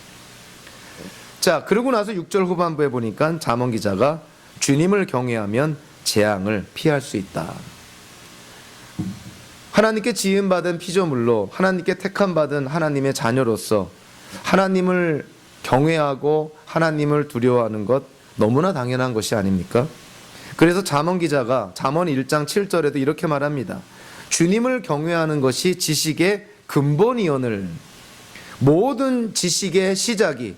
자, 그러고 나서 6절 후반부에 보니까 잠언 기자가 주님을 경외하면 재앙을 피할 수 있다. 하나님께 지음받은 피조물로 하나님께 택함받은 하나님의 자녀로서 하나님을 경외하고 하나님을 두려워하는 것 너무나 당연한 것이 아닙니까? 그래서 잠언 기자가 잠언 1장 7절에도 이렇게 말합니다. 주님을 경외하는 것이 지식의 근본이오늘. 모든 지식의 시작이,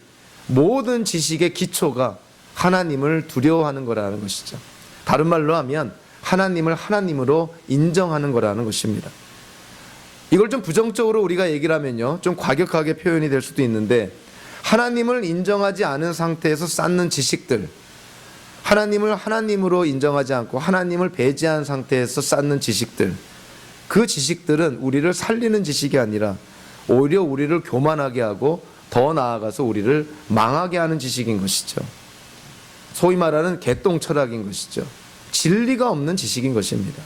모든 지식의 기초가 하나님을 두려워하는 거라는 것이죠. 다른 말로 하면 하나님을 하나님으로 인정하는 거라는 것입니다. 이걸 좀 부정적으로 우리가 얘기를 하면요, 좀 과격하게 표현이 될 수도 있는데, 하나님을 인정하지 않은 상태에서 쌓는 지식들, 하나님을 하나님으로 인정하지 않고 하나님을 배제한 상태에서 쌓는 지식들, 그 지식들은 우리를 살리는 지식이 아니라 오히려 우리를 교만하게 하고 더 나아가서 우리를 망하게 하는 지식인 것이죠. 소위 말하는 개똥 철학인 것이죠. 진리가 없는 지식인 것입니다.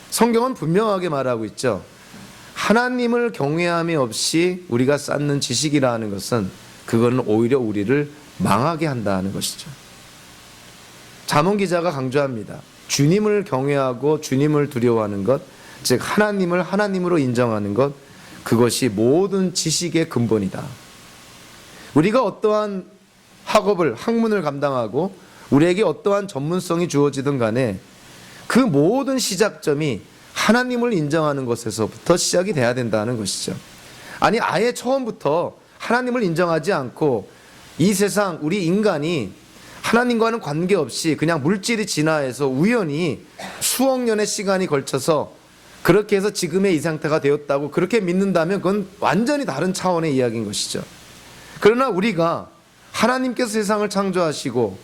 성경은 분명하게 말하고 있죠. 하나님을 경외함이 없이 우리가 쌓는 지식이라 하는 것은 그거는 오히려 우리를 망하게 한다는 것이죠. 잠언 기자가 강조합니다. 주님을 경외하고 주님을 두려워하는 것, 즉 하나님을 하나님으로 인정하는 것, 그것이 모든 지식의 근본이다. 우리가 어떠한 학문을 감당하고 우리에게 어떠한 전문성이 주어지든 간에 그 모든 시작점이 하나님을 인정하는 것에서부터 시작이 돼야 된다는 것이죠. 아니 아예 처음부터 하나님을 인정하지 않고 이 세상 우리 인간이 하나님과는 관계없이 그냥 물질이 진화해서 우연히 수억 년의 시간이 걸쳐서 그렇게 해서 지금의 이 상태가 되었다고 그렇게 믿는다면 그건 완전히 다른 차원의 이야기인 것이죠. 그러나 우리가 하나님께서 세상을 창조하시고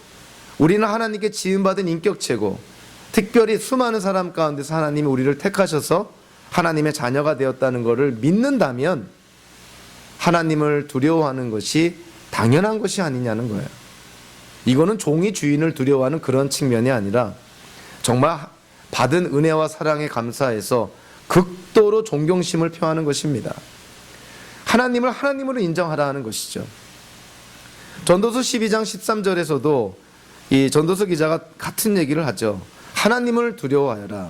우리는 하나님께 지음받은 인격체고 특별히 수많은 사람 가운데서 하나님이 우리를 택하셔서 하나님의 자녀가 되었다는 것을 믿는다면 하나님을 두려워하는 것이 당연한 것이 아니냐는 거예요. 이거는 종이 주인을 두려워하는 그런 측면이 아니라 정말 받은 은혜와 사랑에 감사해서 극도로 존경심을 표하는 것입니다. 하나님을 하나님으로 인정하라 하는 것이죠. 전도서 12장 13절에서도 이 전도서 기자가 같은 얘기를 하죠. 하나님을 두려워하라.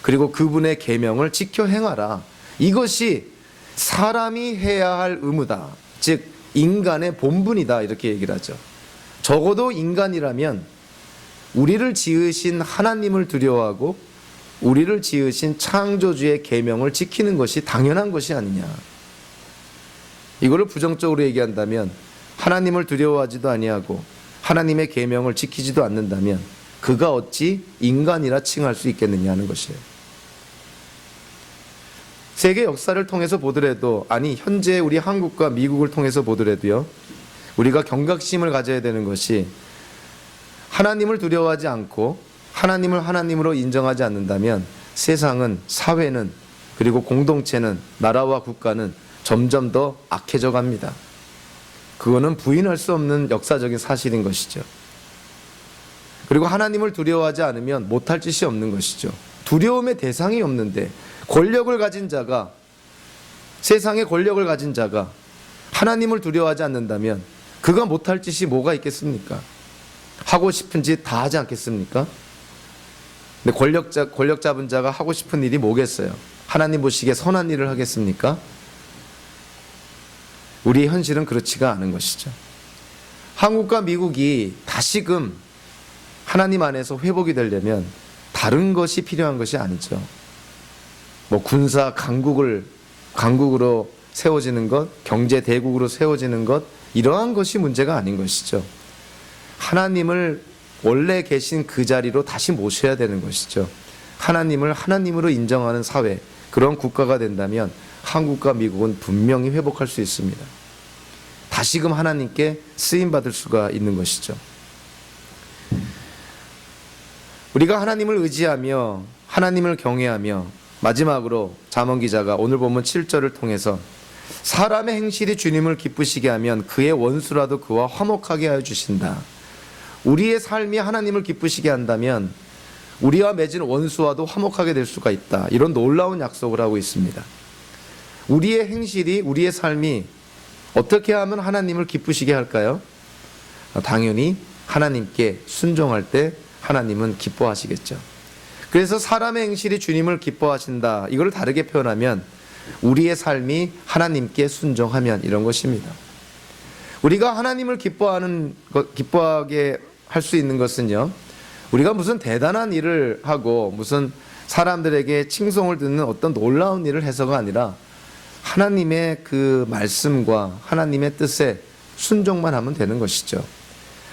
그리고 그분의 계명을 지켜 행하라. 이것이 사람이 해야 할 의무다. 즉 인간의 본분이다. 이렇게 얘기를 하죠. 적어도 인간이라면 우리를 지으신 하나님을 두려워하고 우리를 지으신 창조주의 계명을 지키는 것이 당연한 것이 아니냐. 이거를 부정적으로 얘기한다면 하나님을 두려워하지도 아니하고 하나님의 계명을 지키지도 않는다면 그가 어찌 인간이라 칭할 수 있겠느냐 하는 것이에요. 세계 역사를 통해서 보더라도, 아니 현재 우리 한국과 미국을 통해서 보더라도요, 우리가 경각심을 가져야 되는 것이 하나님을 두려워하지 않고 하나님을 하나님으로 인정하지 않는다면 세상은, 사회는, 그리고 공동체는, 나라와 국가는 점점 더 악해져 갑니다. 그거는 부인할 수 없는 역사적인 사실인 것이죠. 그리고 하나님을 두려워하지 않으면 못할 짓이 없는 것이죠. 두려움의 대상이 없는데 권력을 가진 자가, 세상의 권력을 가진 자가 하나님을 두려워하지 않는다면 그가 못할 짓이 뭐가 있겠습니까? 하고 싶은 짓 다 하지 않겠습니까? 근데 권력 잡은 자가 하고 싶은 일이 뭐겠어요? 하나님 보시기에 선한 일을 하겠습니까? 우리의 현실은 그렇지가 않은 것이죠. 한국과 미국이 다시금 하나님 안에서 회복이 되려면 다른 것이 필요한 것이 아니죠. 뭐 군사 강국으로 세워지는 것, 경제 대국으로 세워지는 것, 이러한 것이 문제가 아닌 것이죠. 하나님을 원래 계신 그 자리로 다시 모셔야 되는 것이죠. 하나님을 하나님으로 인정하는 사회, 그런 국가가 된다면 한국과 미국은 분명히 회복할 수 있습니다. 다시금 하나님께 쓰임받을 수가 있는 것이죠. 우리가 하나님을 의지하며 하나님을 경외하며, 마지막으로 잠언 기자가 오늘 본문 7절을 통해서 사람의 행실이 주님을 기쁘시게 하면 그의 원수라도 그와 화목하게 하여 주신다. 우리의 삶이 하나님을 기쁘시게 한다면 우리와 맺은 원수와도 화목하게 될 수가 있다. 이런 놀라운 약속을 하고 있습니다. 우리의 행실이, 우리의 삶이 어떻게 하면 하나님을 기쁘시게 할까요? 당연히 하나님께 순종할 때 하나님은 기뻐하시겠죠. 그래서 사람의 행실이 주님을 기뻐하신다. 이걸 다르게 표현하면 우리의 삶이 하나님께 순종하면, 이런 것입니다. 우리가 하나님을 기뻐하게 할 수 있는 것은요, 우리가 무슨 대단한 일을 하고 무슨 사람들에게 칭송을 듣는 어떤 놀라운 일을 해서가 아니라 하나님의 그 말씀과 하나님의 뜻에 순종만 하면 되는 것이죠.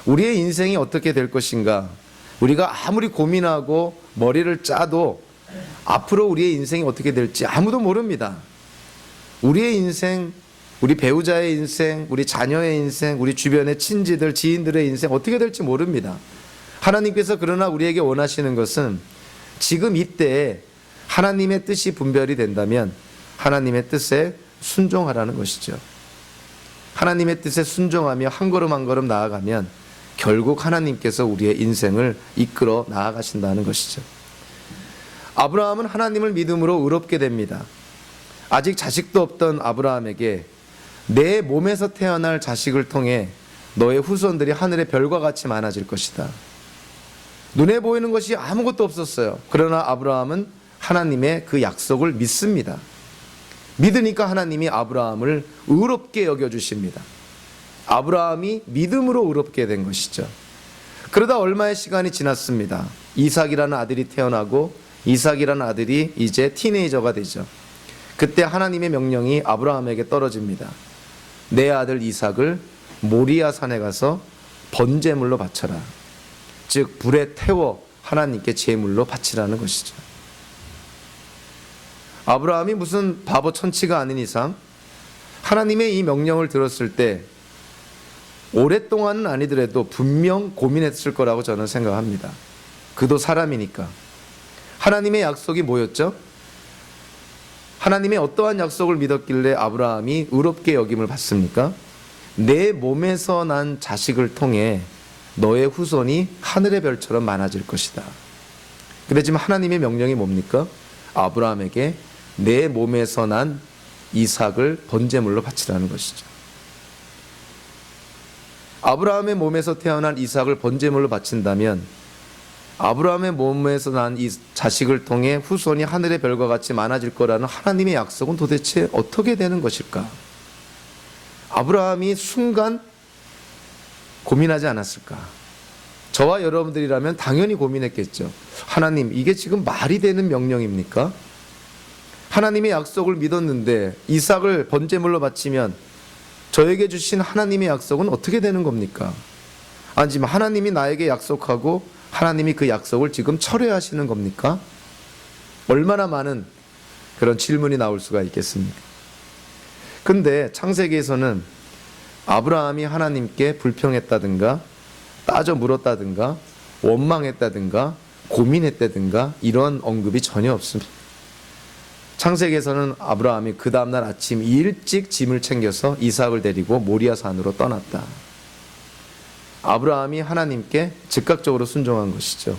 우리의 인생이 어떻게 될 것인가, 우리가 아무리 고민하고 머리를 짜도 앞으로 우리의 인생이 어떻게 될지 아무도 모릅니다. 우리의 인생, 우리 배우자의 인생, 우리 자녀의 인생, 우리 주변의 친지들, 지인들의 인생 어떻게 될지 모릅니다. 하나님께서 그러나 우리에게 원하시는 것은 지금 이때에 하나님의 뜻이 분별이 된다면 하나님의 뜻에 순종하라는 것이죠. 하나님의 뜻에 순종하며 한 걸음 한 걸음 나아가면 결국 하나님께서 우리의 인생을 이끌어 나아가신다는 것이죠. 아브라함은 하나님을 믿음으로 의롭게 됩니다. 아직 자식도 없던 아브라함에게 내 몸에서 태어날 자식을 통해 너의 후손들이 하늘의 별과 같이 많아질 것이다. 눈에 보이는 것이 아무것도 없었어요. 그러나 아브라함은 하나님의 그 약속을 믿습니다. 믿으니까 하나님이 아브라함을 의롭게 여겨주십니다. 아브라함이 믿음으로 의롭게 된 것이죠. 그러다 얼마의 시간이 지났습니다. 이삭이라는 아들이 태어나고 이삭이라는 아들이 이제 티네이저가 되죠. 그때 하나님의 명령이 아브라함에게 떨어집니다. 내 아들 이삭을 모리아 산에 가서 번제물로 바쳐라. 즉 불에 태워 하나님께 제물로 바치라는 것이죠. 아브라함이 무슨 바보 천치가 아닌 이상 하나님의 이 명령을 들었을 때 오랫동안은 아니더라도 분명 고민했을 거라고 저는 생각합니다. 그도 사람이니까. 하나님의 약속이 뭐였죠? 하나님의 어떠한 약속을 믿었길래 아브라함이 의롭게 여김을 받습니까? 내 몸에서 난 자식을 통해 너의 후손이 하늘의 별처럼 많아질 것이다. 근데 지금 하나님의 명령이 뭡니까? 아브라함에게 내 몸에서 난 이삭을 번제물로 바치라는 것이죠. 아브라함의 몸에서 태어난 이삭을 번제물로 바친다면 아브라함의 몸에서 난 이 자식을 통해 후손이 하늘의 별과 같이 많아질 거라는 하나님의 약속은 도대체 어떻게 되는 것일까? 아브라함이 순간 고민하지 않았을까? 저와 여러분들이라면 당연히 고민했겠죠. 하나님, 이게 지금 말이 되는 명령입니까? 하나님의 약속을 믿었는데 이삭을 번제물로 바치면 저에게 주신 하나님의 약속은 어떻게 되는 겁니까? 아니면 하나님이 나에게 약속하고 하나님이 그 약속을 지금 철회하시는 겁니까? 얼마나 많은 그런 질문이 나올 수가 있겠습니까? 근데 창세기에서는 아브라함이 하나님께 불평했다든가 따져 물었다든가 원망했다든가 고민했다든가 이런 언급이 전혀 없습니다. 창세기에서는 아브라함이 그 다음날 아침 일찍 짐을 챙겨서 이삭을 데리고 모리아 산으로 떠났다. 아브라함이 하나님께 즉각적으로 순종한 것이죠.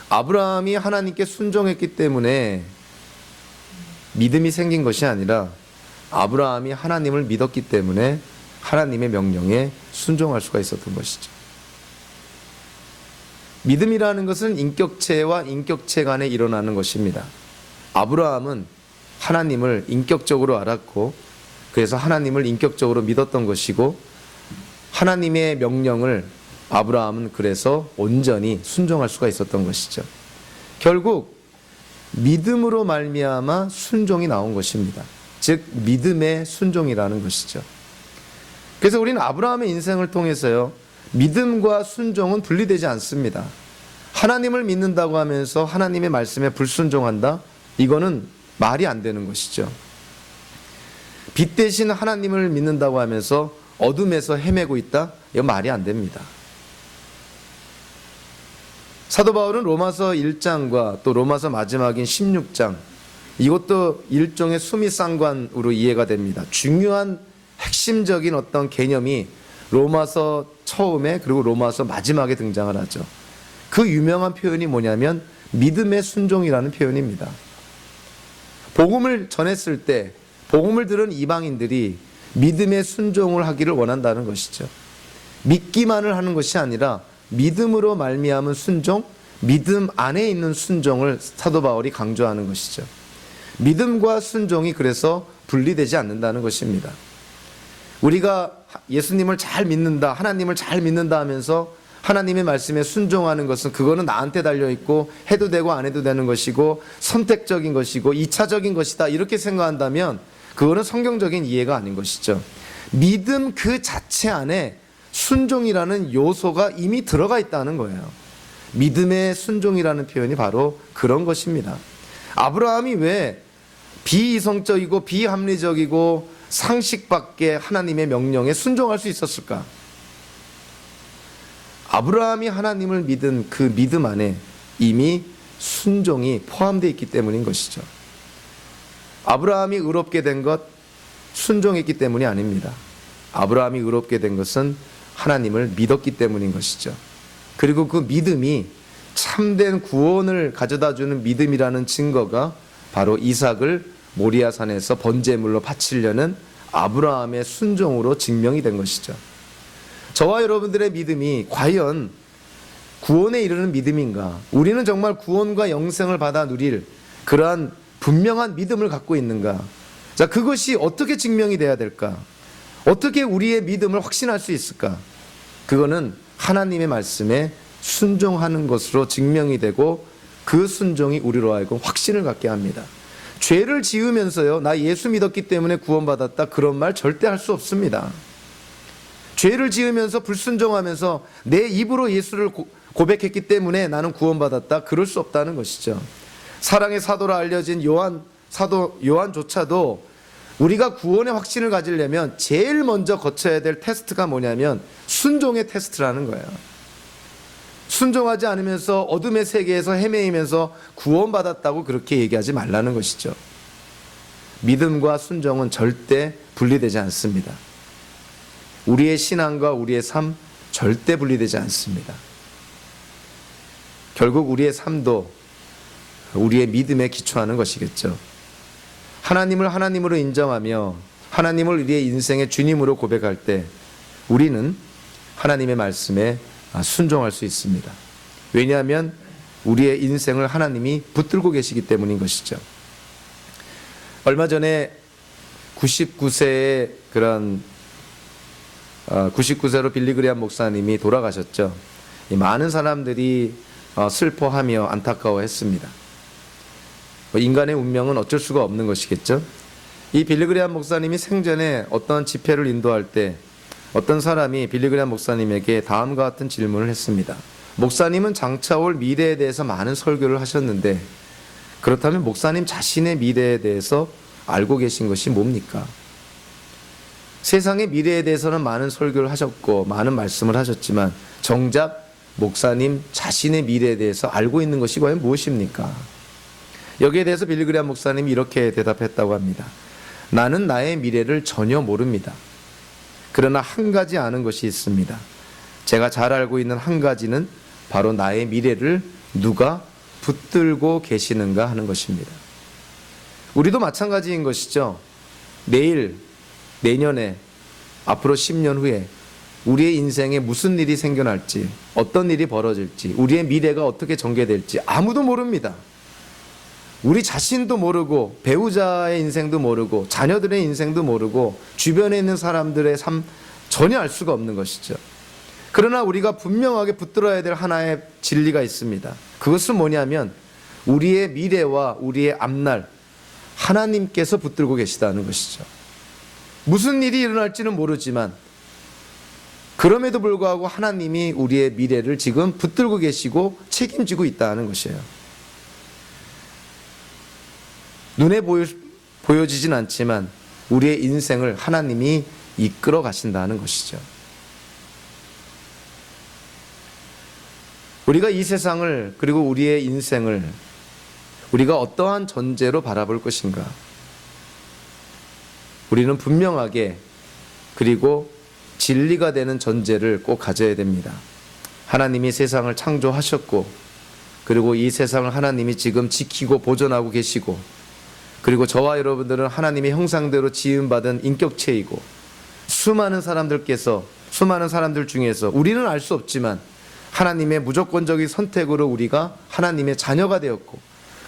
아브라함이 하나님께 순종했기 때문에 믿음이 생긴 것이 아니라 아브라함이 하나님을 믿었기 때문에 하나님의 명령에 순종할 수가 있었던 것이죠. 믿음이라는 것은 인격체와 인격체 간에 일어나는 것입니다. 아브라함은 하나님을 인격적으로 알았고 그래서 하나님을 인격적으로 믿었던 것이고 하나님의 명령을 아브라함은 그래서 온전히 순종할 수가 있었던 것이죠. 결국 믿음으로 말미암아 순종이 나온 것입니다. 즉 믿음의 순종이라는 것이죠. 그래서 우리는 아브라함의 인생을 통해서요, 믿음과 순종은 분리되지 않습니다. 하나님을 믿는다고 하면서 하나님의 말씀에 불순종한다? 이거는 말이 안 되는 것이죠. 빛 대신 하나님을 믿는다고 하면서 어둠에서 헤매고 있다? 이거 말이 안 됩니다. 사도 바울은 로마서 1장과 또 로마서 마지막인 16장, 이것도 일종의 수미상관으로 이해가 됩니다. 중요한 핵심적인 어떤 개념이 로마서 처음에 그리고 로마서 마지막에 등장을 하죠. 그 유명한 표현이 뭐냐면 믿음의 순종이라는 표현입니다. 복음을 전했을 때 복음을 들은 이방인들이 믿음의 순종을 하기를 원한다는 것이죠. 믿기만을 하는 것이 아니라 믿음으로 말미암은 순종, 믿음 안에 있는 순종을 사도 바울이 강조하는 것이죠. 믿음과 순종이 그래서 분리되지 않는다는 것입니다. 우리가 예수님을 잘 믿는다, 하나님을 잘 믿는다 하면서 하나님의 말씀에 순종하는 것은 그거는 나한테 달려있고 해도 되고 안 해도 되는 것이고 선택적인 것이고 2차적인 것이다 이렇게 생각한다면 그거는 성경적인 이해가 아닌 것이죠. 믿음 그 자체 안에 순종이라는 요소가 이미 들어가 있다는 거예요. 믿음의 순종이라는 표현이 바로 그런 것입니다. 아브라함이 왜 비이성적이고 비합리적이고 상식밖에 하나님의 명령에 순종할 수 있었을까? 아브라함이 하나님을 믿은 그 믿음 안에 이미 순종이 포함되어 있기 때문인 것이죠. 아브라함이 의롭게 된 것 순종했기 때문이 아닙니다. 아브라함이 의롭게 된 것은 하나님을 믿었기 때문인 것이죠. 그리고 그 믿음이 참된 구원을 가져다주는 믿음이라는 증거가 바로 이삭을 모리아산에서 번제물로 바치려는 아브라함의 순종으로 증명이 된 것이죠. 저와 여러분들의 믿음이 과연 구원에 이르는 믿음인가? 우리는 정말 구원과 영생을 받아 누릴 그러한 분명한 믿음을 갖고 있는가? 자, 그것이 어떻게 증명이 돼야 될까? 어떻게 우리의 믿음을 확신할 수 있을까? 그거는 하나님의 말씀에 순종하는 것으로 증명이 되고 그 순종이 우리로 하여금 확신을 갖게 합니다. 죄를 지으면서요, 나 예수 믿었기 때문에 구원받았다, 그런 말 절대 할 수 없습니다. 죄를 지으면서 불순종하면서 내 입으로 예수를 고백했기 때문에 나는 구원받았다, 그럴 수 없다는 것이죠. 사랑의 사도로 알려진 사도 요한조차도 우리가 구원의 확신을 가지려면 제일 먼저 거쳐야 될 테스트가 뭐냐면 순종의 테스트라는 거예요. 순종하지 않으면서 어둠의 세계에서 헤매이면서 구원받았다고 그렇게 얘기하지 말라는 것이죠. 믿음과 순종은 절대 분리되지 않습니다. 우리의 신앙과 우리의 삶 절대 분리되지 않습니다. 결국 우리의 삶도 우리의 믿음에 기초하는 것이겠죠. 하나님을 하나님으로 인정하며 하나님을 우리의 인생의 주님으로 고백할 때 우리는 하나님의 말씀에 순종할 수 있습니다. 왜냐하면 우리의 인생을 하나님이 붙들고 계시기 때문인 것이죠. 얼마 전에 99세의 그런 99세로 빌리그레암 목사님이 돌아가셨죠. 많은 사람들이 슬퍼하며 안타까워했습니다. 인간의 운명은 어쩔 수가 없는 것이겠죠. 이 빌리그레암 목사님이 생전에 어떤 집회를 인도할 때 어떤 사람이 빌리그레암 목사님에게 다음과 같은 질문을 했습니다. 목사님은 장차 올 미래에 대해서 많은 설교를 하셨는데 그렇다면 목사님 자신의 미래에 대해서 알고 계신 것이 뭡니까? 세상의 미래에 대해서는 많은 설교를 하셨고 많은 말씀을 하셨지만 정작 목사님 자신의 미래에 대해서 알고 있는 것이 과연 무엇입니까? 여기에 대해서 빌리그레암 목사님이 이렇게 대답했다고 합니다. 나는 나의 미래를 전혀 모릅니다. 그러나 한 가지 아는 것이 있습니다. 제가 잘 알고 있는 한 가지는 바로 나의 미래를 누가 붙들고 계시는가 하는 것입니다. 우리도 마찬가지인 것이죠. 내일, 내년에, 앞으로 10년 후에 우리의 인생에 무슨 일이 생겨날지, 어떤 일이 벌어질지, 우리의 미래가 어떻게 전개될지 아무도 모릅니다. 우리 자신도 모르고 배우자의 인생도 모르고 자녀들의 인생도 모르고 주변에 있는 사람들의 삶 전혀 알 수가 없는 것이죠. 그러나 우리가 분명하게 붙들어야 될 하나의 진리가 있습니다. 그것은 뭐냐면 우리의 미래와 우리의 앞날 하나님께서 붙들고 계시다는 것이죠. 무슨 일이 일어날지는 모르지만 그럼에도 불구하고 하나님이 우리의 미래를 지금 붙들고 계시고 책임지고 있다는 것이에요. 눈에 보여지진 않지만 우리의 인생을 하나님이 이끌어 가신다는 것이죠. 우리가 이 세상을 그리고 우리의 인생을 우리가 어떠한 전제로 바라볼 것인가? 우리는 분명하게 그리고 진리가 되는 전제를 꼭 가져야 됩니다. 하나님이 세상을 창조하셨고 그리고 이 세상을 하나님이 지금 지키고 보존하고 계시고 그리고 저와 여러분들은 하나님의 형상대로 지음받은 인격체이고 수많은 사람들 중에서 우리는 알 수 없지만 하나님의 무조건적인 선택으로 우리가 하나님의 자녀가 되었고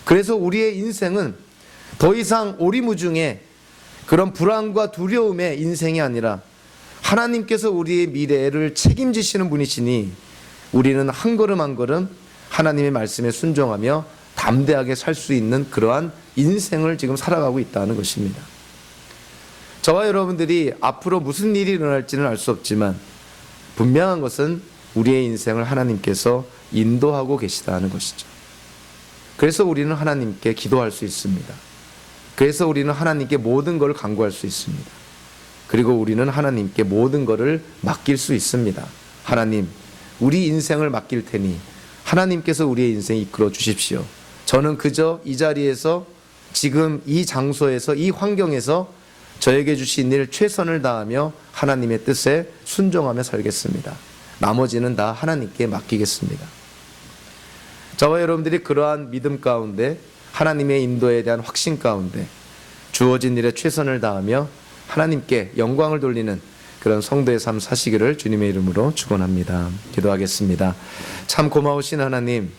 그래서 우리의 인생은 더 이상 오리무중에 그런 불안과 두려움의 인생이 아니라 하나님께서 우리의 미래를 책임지시는 분이시니 우리는 한 걸음 한 걸음 하나님의 말씀에 순종하며 담대하게 살 수 있는 그러한 인생을 지금 살아가고 있다는 것입니다. 저와 여러분들이 앞으로 무슨 일이 일어날지는 알 수 없지만 분명한 것은 우리의 인생을 하나님께서 인도하고 계시다는 것이죠. 그래서 우리는 하나님께 기도할 수 있습니다. 그래서 우리는 하나님께 모든 것을 간구할 수 있습니다. 그리고 우리는 하나님께 모든 것을 맡길 수 있습니다. 하나님, 우리 인생을 맡길 테니 하나님께서 우리의 인생 이끌어 주십시오. 저는 그저 이 자리에서 지금 이 장소에서 이 환경에서 저에게 주신 일 최선을 다하며 하나님의 뜻에 순종하며 살겠습니다. 나머지는 다 하나님께 맡기겠습니다. 저와 여러분들이 그러한 믿음 가운데 하나님의 인도에 대한 확신 가운데 주어진 일에 최선을 다하며 하나님께 영광을 돌리는 그런 성도의 삶 사시기를 주님의 이름으로 축원합니다. 기도하겠습니다. 참 고마우신 하나님,